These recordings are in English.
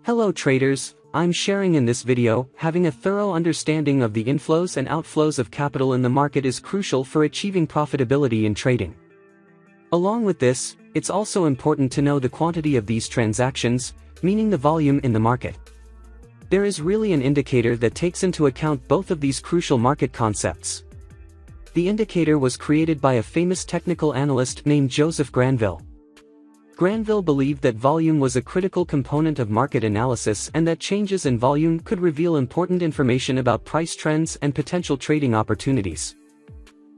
Hello traders, I'm sharing in this video, having a thorough understanding of the inflows and outflows of capital in the market is crucial for achieving profitability in trading. Along with this, it's also important to know the quantity of these transactions, meaning the volume in the market. There is really an indicator that takes into account both of these crucial market concepts. The indicator was created by a famous technical analyst named Joseph Granville. Granville believed that volume was a critical component of market analysis and that changes in volume could reveal important information about price trends and potential trading opportunities.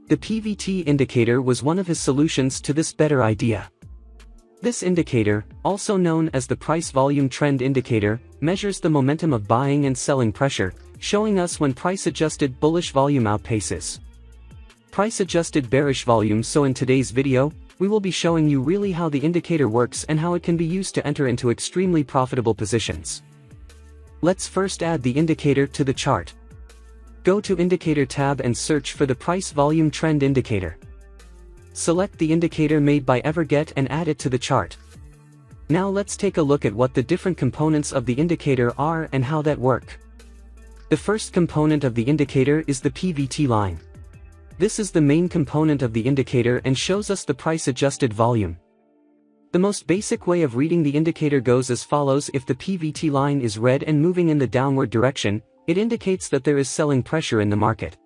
The PVT indicator was one of his solutions to this better idea. This indicator, also known as the price volume trend indicator, measures the momentum of buying and selling pressure, showing us when price-adjusted bullish volume outpaces price-adjusted bearish volume. So in today's video, we will be showing you really how the indicator works and how it can be used to enter into extremely profitable positions. Let's first add the indicator to the chart. Go to Indicator tab and search for the Price Volume Trend Indicator. Select the indicator made by Everget and add it to the chart. Now let's take a look at what the different components of the indicator are and how that work. The first component of the indicator is the PVT line. This is the main component of the indicator and shows us the price-adjusted volume. The most basic way of reading the indicator goes as follows: if the PVT line is red and moving in the downward direction, it indicates that there is selling pressure in the market.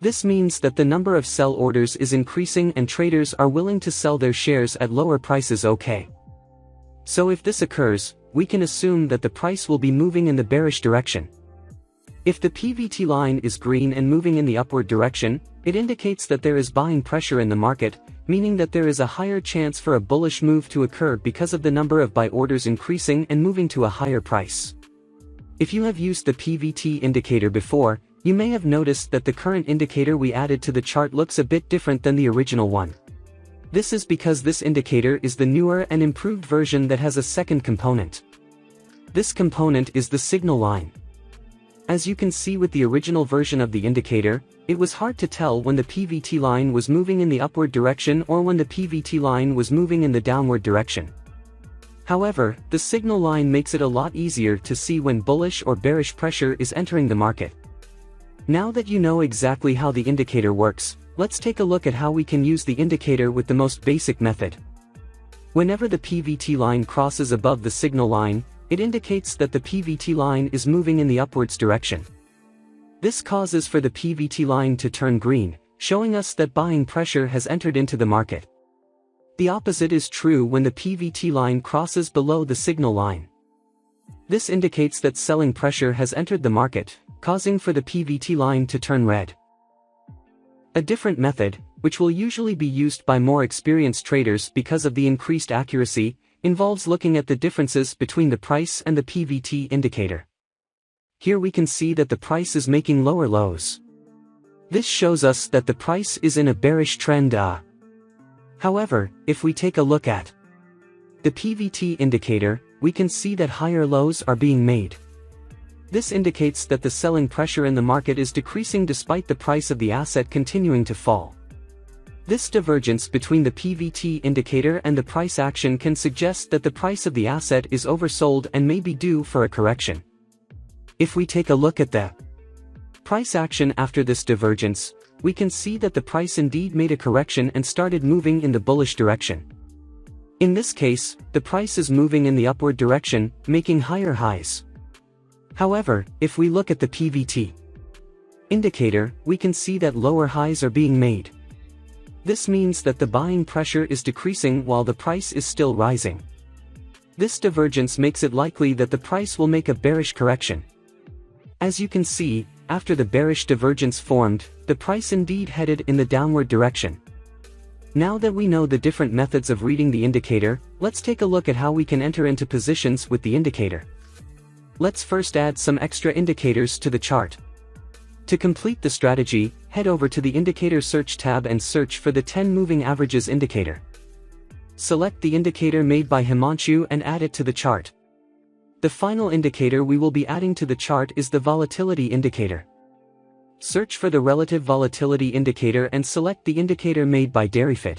This means that the number of sell orders is increasing and traders are willing to sell their shares at lower prices. Okay. So if this occurs, we can assume that the price will be moving in the bearish direction. If the PVT line is green and moving in the upward direction, it indicates that there is buying pressure in the market, meaning that there is a higher chance for a bullish move to occur because of the number of buy orders increasing and moving to a higher price. If you have used the PVT indicator before, you may have noticed that the current indicator we added to the chart looks a bit different than the original one. This is because this indicator is the newer and improved version that has a second component. This component is the signal line. As you can see with the original version of the indicator, it was hard to tell when the PVT line was moving in the upward direction or when the PVT line was moving in the downward direction. However, the signal line makes it a lot easier to see when bullish or bearish pressure is entering the market. Now that you know exactly how the indicator works, let's take a look at how we can use the indicator with the most basic method. Whenever the PVT line crosses above the signal line, it indicates that the PVT line is moving in the upwards direction. This causes for the PVT line to turn green, showing us that buying pressure has entered into the market. The opposite is true when the PVT line crosses below the signal line. This indicates that selling pressure has entered the market, causing for the PVT line to turn red. A different method, which will usually be used by more experienced traders because of the increased accuracy, involves looking at the differences between the price and the PVT indicator. Here we can see that the price is making lower lows. This shows us that the price is in a bearish trend. However, if we take a look at the PVT indicator, we can see that higher lows are being made. This indicates that the selling pressure in the market is decreasing despite the price of the asset continuing to fall. This divergence between the PVT indicator and the price action can suggest that the price of the asset is oversold and may be due for a correction. If we take a look at the price action after this divergence, we can see that the price indeed made a correction and started moving in the bullish direction. In this case, the price is moving in the upward direction, making higher highs. However, if we look at the PVT indicator, we can see that lower highs are being made. This means that the buying pressure is decreasing while the price is still rising. This divergence makes it likely that the price will make a bearish correction. As you can see, after the bearish divergence formed, the price indeed headed in the downward direction. Now that we know the different methods of reading the indicator, let's take a look at how we can enter into positions with the indicator. Let's first add some extra indicators to the chart. To complete the strategy, head over to the Indicator Search tab and search for the 10 Moving Averages indicator. Select the indicator made by Himanshu and add it to the chart. The final indicator we will be adding to the chart is the Volatility indicator. Search for the Relative Volatility indicator and select the indicator made by DairyFit.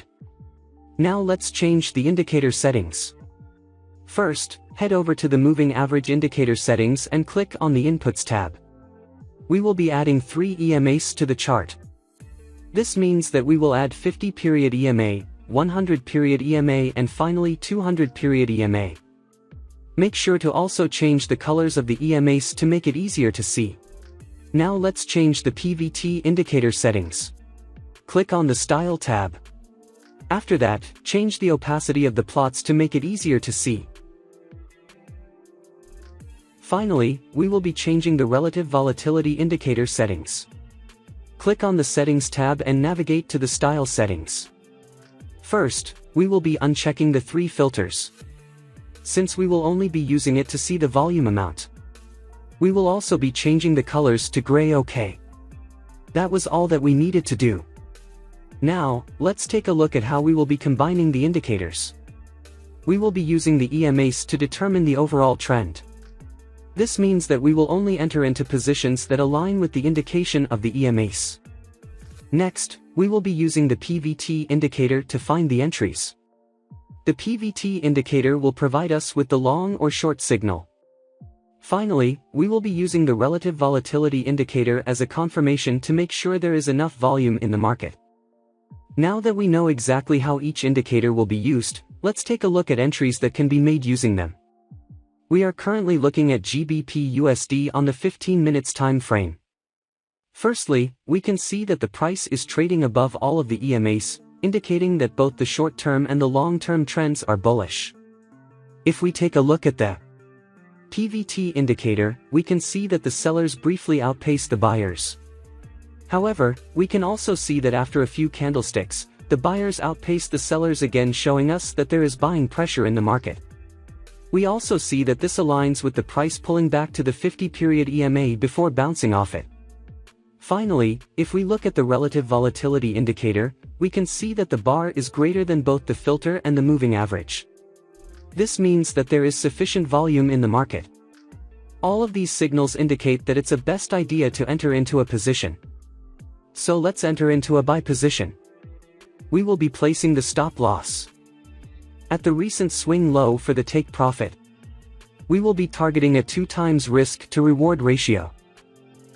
Now let's change the indicator settings. First, head over to the Moving Average Indicator settings and click on the Inputs tab. We will be adding 3 EMAs to the chart. This means that we will add 50-period EMA, 100-period EMA and finally 200-period EMA. Make sure to also change the colors of the EMAs to make it easier to see. Now let's change the PVT indicator settings. Click on the Style tab. After that, change the opacity of the plots to make it easier to see. Finally, we will be changing the Relative Volatility Indicator settings. Click on the Settings tab and navigate to the Style settings. First, we will be unchecking the 3 filters, since we will only be using it to see the volume amount. We will also be changing the colors to gray. OK. That was all that we needed to do. Now, let's take a look at how we will be combining the indicators. We will be using the EMAs to determine the overall trend. This means that we will only enter into positions that align with the indication of the EMAs. Next, we will be using the PVT indicator to find the entries. The PVT indicator will provide us with the long or short signal. Finally, we will be using the Relative Volatility Indicator as a confirmation to make sure there is enough volume in the market. Now that we know exactly how each indicator will be used, let's take a look at entries that can be made using them. We are currently looking at GBP USD on the 15 minutes time frame. Firstly, we can see that the price is trading above all of the EMAs, indicating that both the short-term and the long-term trends are bullish. If we take a look at the PVT indicator, we can see that the sellers briefly outpace the buyers. However, we can also see that after a few candlesticks, the buyers outpace the sellers again, showing us that there is buying pressure in the market. We also see that this aligns with the price pulling back to the 50-period EMA before bouncing off it. Finally, if we look at the Relative Volatility Indicator, we can see that the bar is greater than both the filter and the moving average. This means that there is sufficient volume in the market. All of these signals indicate that it's a best idea to enter into a position. So let's enter into a buy position. We will be placing the stop loss at the recent swing low for the take profit. We will be targeting a 2 times risk to reward ratio.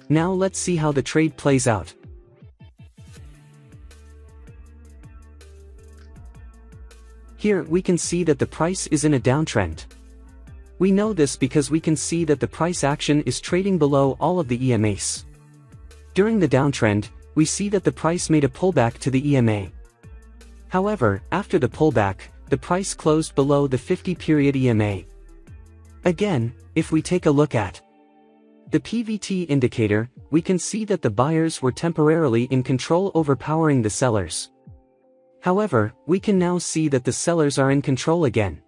Now let's see how the trade plays out. Here we can see that the price is in a downtrend. We know this because we can see that the price action is trading below all of the EMAs. During the downtrend, we see that the price made a pullback to the EMA. However, after the pullback, the price closed below the 50-period EMA. Again, if we take a look at the PVT indicator, we can see that the buyers were temporarily in control, overpowering the sellers. However, we can now see that the sellers are in control again.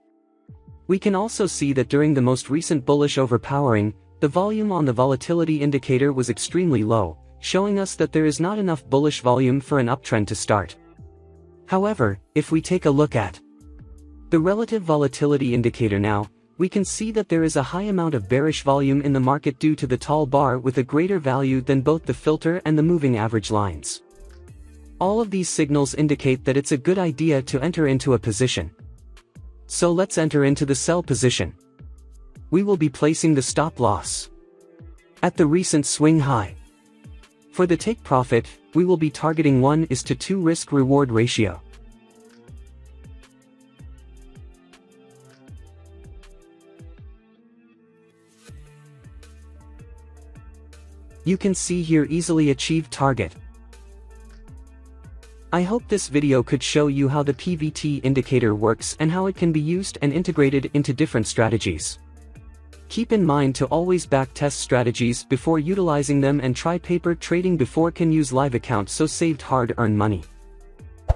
We can also see that during the most recent bullish overpowering, the volume on the volatility indicator was extremely low, showing us that there is not enough bullish volume for an uptrend to start. However, if we take a look at the Relative Volatility Indicator now, we can see that there is a high amount of bearish volume in the market due to the tall bar with a greater value than both the filter and the moving average lines. All of these signals indicate that it's a good idea to enter into a position. So let's enter into the sell position. We will be placing the stop loss at the recent swing high. For the take profit, we will be targeting 1:2 risk-reward ratio. You can see here easily achieved target. I hope this video could show you how the PVT indicator works and how it can be used and integrated into different strategies. Keep in mind to always backtest strategies before utilizing them and try paper trading before can use live account so saved hard-earned money.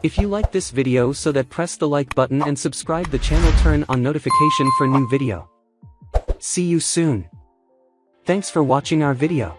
If you like this video, so that press the like button and subscribe the channel, turn on notification for new video. See you soon. Thanks for watching our video.